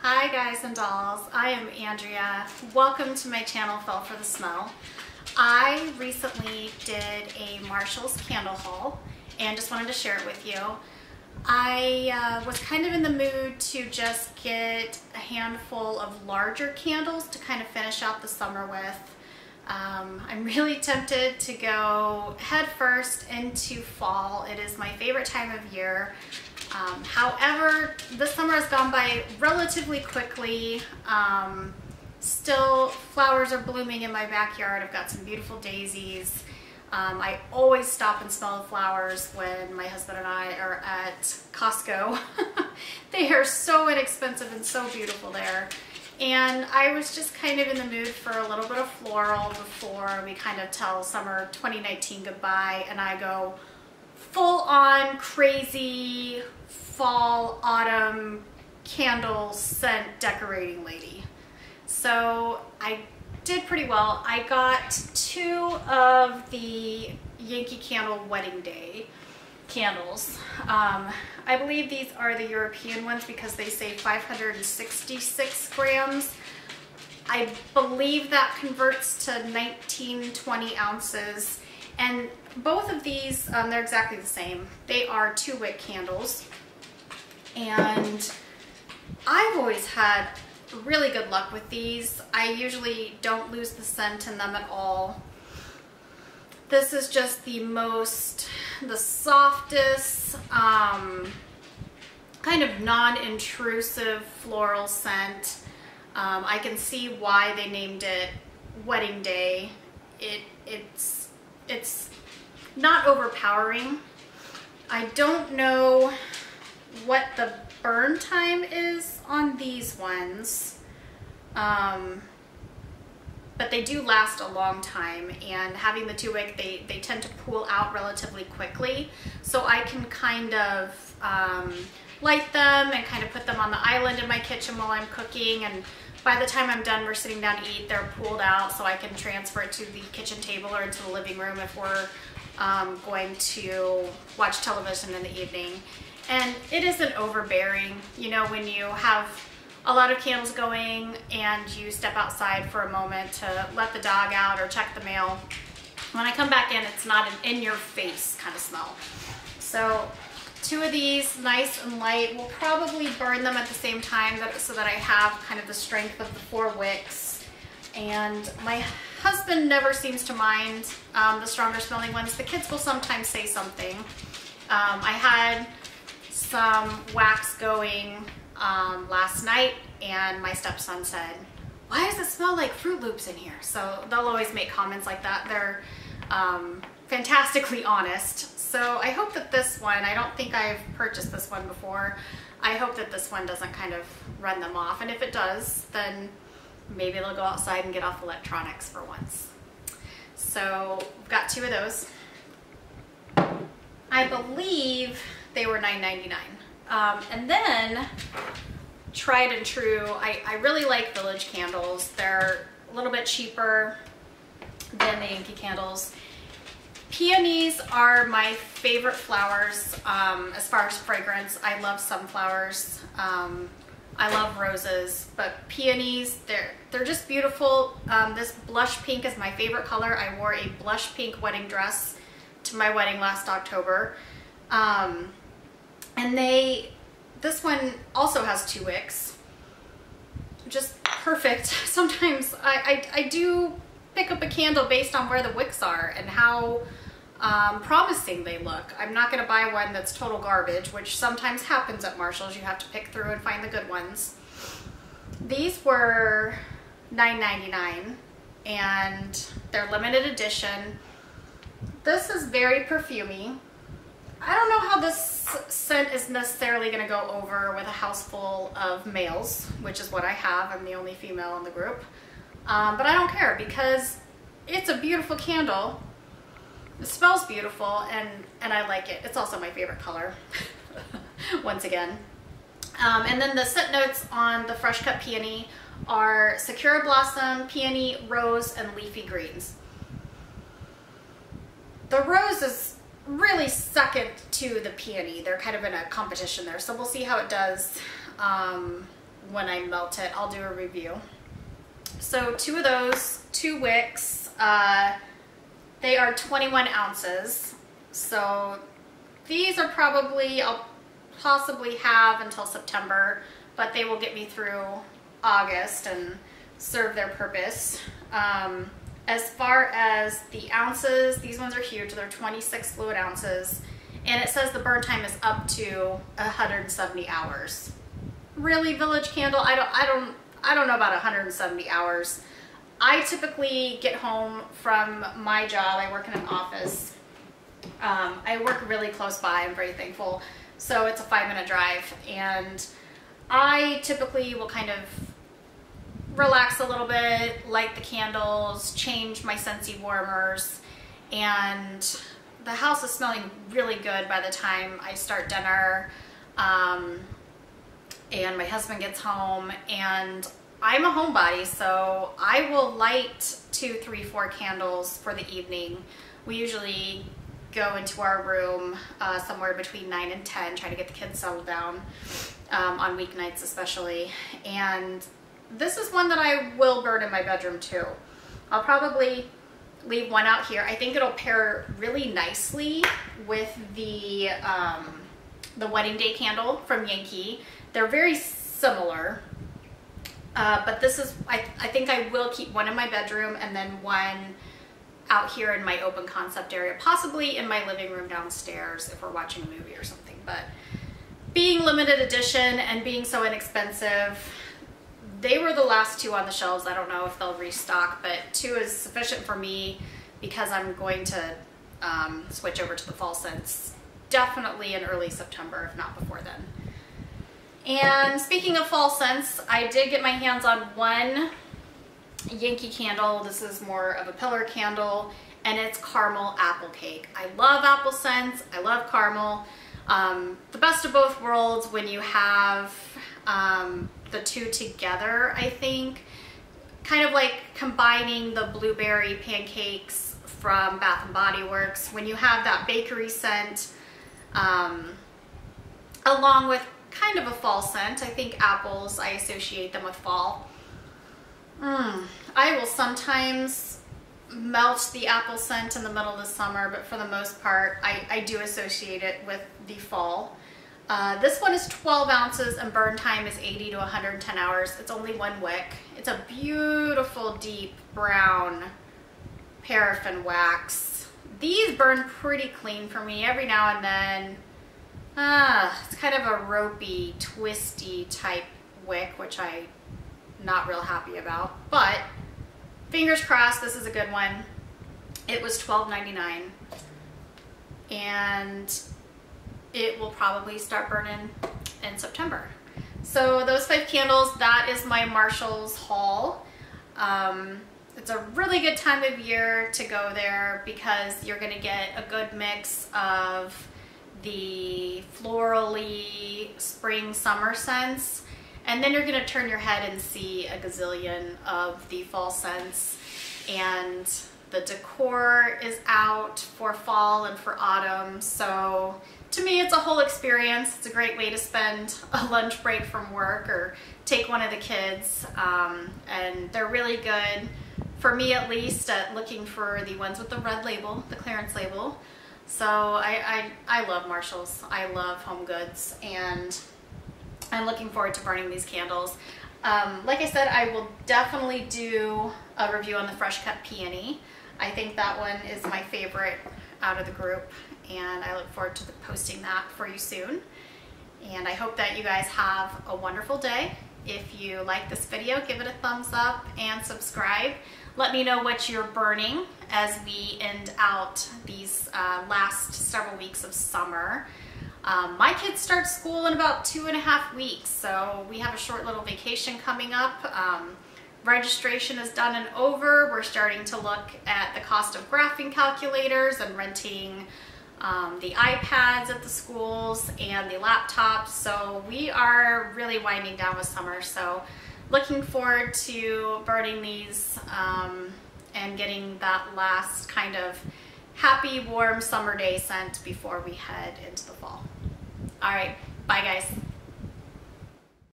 Hi guys and dolls, I am Andrea. Welcome to my channel, Fell for the Smell. I recently did a Marshall's candle haul and just wanted to share it with you. I was kind of in the mood to just get a handful of larger candles to kind of finish out the summer with. I'm really tempted to go head first into fall. It is my favorite time of year. However, this summer has gone by relatively quickly. Still, flowers are blooming in my backyard. I've got some beautiful daisies. I always stop and smell the flowers when my husband and I are at Costco. They are so inexpensive and so beautiful there. And I was just kind of in the mood for a little bit of floral before we kind of tell summer 2019 goodbye, and I go full on crazy fall, autumn candle scent decorating lady. So I did pretty well. I got 2 of the Yankee Candle Wedding Day candles. I believe these are the European ones because they say 566 grams. I believe that converts to 19-20 ounces. And both of these, they're exactly the same. They are 2-wick candles. And I've always had really good luck with these. I usually don't lose the scent in them at all. This is just the softest, kind of non-intrusive floral scent. I can see why they named it Wedding Day. It's not overpowering. I don't know what the burn time is on these ones. But they do last a long time, and having the 2-wick, they tend to pool out relatively quickly. So I can kind of light them and kind of put them on the island in my kitchen while I'm cooking, and by the time I'm done, we're sitting down to eat, they're pooled out, so I can transfer it to the kitchen table or into the living room if we're going to watch television in the evening. And it isn't overbearing, you know, when you have a lot of candles going and you step outside for a moment to let the dog out or check the mail. When I come back in, it's not an in-your-face kind of smell. So 2 of these, nice and light. We'll probably burn them at the same time so that I have kind of the strength of the 4 wicks. And my husband never seems to mind the stronger smelling ones. The kids will sometimes say something. I had some wax going last night, and my stepson said, "Why does it smell like Fruit Loops in here?" So they'll always make comments like that. They're fantastically honest. So I hope that this one, I don't think I've purchased this one before. I hope that this one doesn't kind of run them off. And if it does, then maybe they'll go outside and get off electronics for once. So we've got 2 of those. I believe they were $9.99. And then, tried and true, I really like Village candles. They're a little bit cheaper than the Yankee candles. Peonies are my favorite flowers as far as fragrance. I love sunflowers. I love roses, but peonies, they're just beautiful. This blush pink is my favorite color. I wore a blush pink wedding dress to my wedding last October. And this one also has 2 wicks. Just perfect. Sometimes I do pick up a candle based on where the wicks are and how promising they look. I'm not going to buy one that's total garbage, which sometimes happens at Marshall's. You have to pick through and find the good ones. These were $9.99 and they're limited edition. This is very perfumey. I don't know how this scent is necessarily going to go over with a house full of males, which is what I have. I'm the only female in the group. But I don't care because it's a beautiful candle. It smells beautiful, and I like it. It's also my favorite color, once again. And then the scent notes on the fresh cut peony are Sakura Blossom, Peony, Rose, and Leafy Greens. The rose is really second to the peony. They're kind of in a competition there, so we'll see how it does when I melt it, I'll do a review. So 2 of those, 2 wicks, they are 21 ounces. So these are probably, I'll possibly have until September, but they will get me through August and serve their purpose. As far as the ounces, these ones are huge. They're 26 fluid ounces, and it says the burn time is up to 170 hours. Really, Village Candle? I don't know about 170 hours. I typically get home from my job. I work in an office. I work really close by. I'm very thankful. So it's a 5-minute drive, and I typically will kind of relax a little bit, light the candles, change my Scentsy warmers, and the house is smelling really good by the time I start dinner, and my husband gets home. And I'm a homebody, so I will light 2, 3, 4 candles for the evening. We usually go into our room somewhere between 9 and 10, try to get the kids settled down, on weeknights especially. And this is one that I will burn in my bedroom too. I'll probably leave one out here. I think it'll pair really nicely with the wedding day candle from Yankee. They're very similar, but this is, I think I will keep one in my bedroom and then one out here in my open concept area, possibly in my living room downstairs if we're watching a movie or something. But being limited edition and being so inexpensive, they were the last 2 on the shelves. I don't know if they'll restock, but 2 is sufficient for me because I'm going to switch over to the fall scents definitely in early September, if not before then. And speaking of fall scents, I did get my hands on one Yankee candle. This is more of a pillar candle, and it's caramel apple cake. I love apple scents. I love caramel. The best of both worlds when you have the 2 together, I think. Kind of like combining the blueberry pancakes from Bath and Body Works. When you have that bakery scent, along with kind of a fall scent. I think apples, I associate them with fall. I will sometimes melt the apple scent in the middle of the summer, but for the most part, I do associate it with the fall. This one is 12 ounces and burn time is 80 to 110 hours. It's only 1 wick. It's a beautiful deep brown paraffin wax. These burn pretty clean for me every now and then. It's kind of a ropey, twisty type wick, which I'm not real happy about, but fingers crossed this is a good one. It was $12.99 and it will probably start burning in September. So those 5 candles, that is my Marshall's haul. It's a really good time of year to go there because you're gonna get a good mix of the florally spring summer scents, and then you're gonna turn your head and see a gazillion of the fall scents. And the decor is out for fall and for autumn, so to me it's a whole experience. It's a great way to spend a lunch break from work or take one of the kids, and they're really good, for me at least, at looking for the ones with the red label, the clearance label. So I love Marshalls. I love Home Goods, and I'm looking forward to burning these candles. Like I said, I will definitely do a review on the Fresh Cut Peony. I think that one is my favorite out of the group, and I look forward to posting that for you soon. And I hope that you guys have a wonderful day. If you like this video, give it a thumbs up and subscribe. Let me know what you're burning as we end out these last several weeks of summer. My kids start school in about 2.5 weeks, so we have a short little vacation coming up. Registration is done and over. We're starting to look at the cost of graphing calculators and renting the iPads at the schools and the laptops. So we are really winding down with summer. So looking forward to burning these and getting that last kind of happy, warm summer day scent before we head into the fall. All right, bye guys.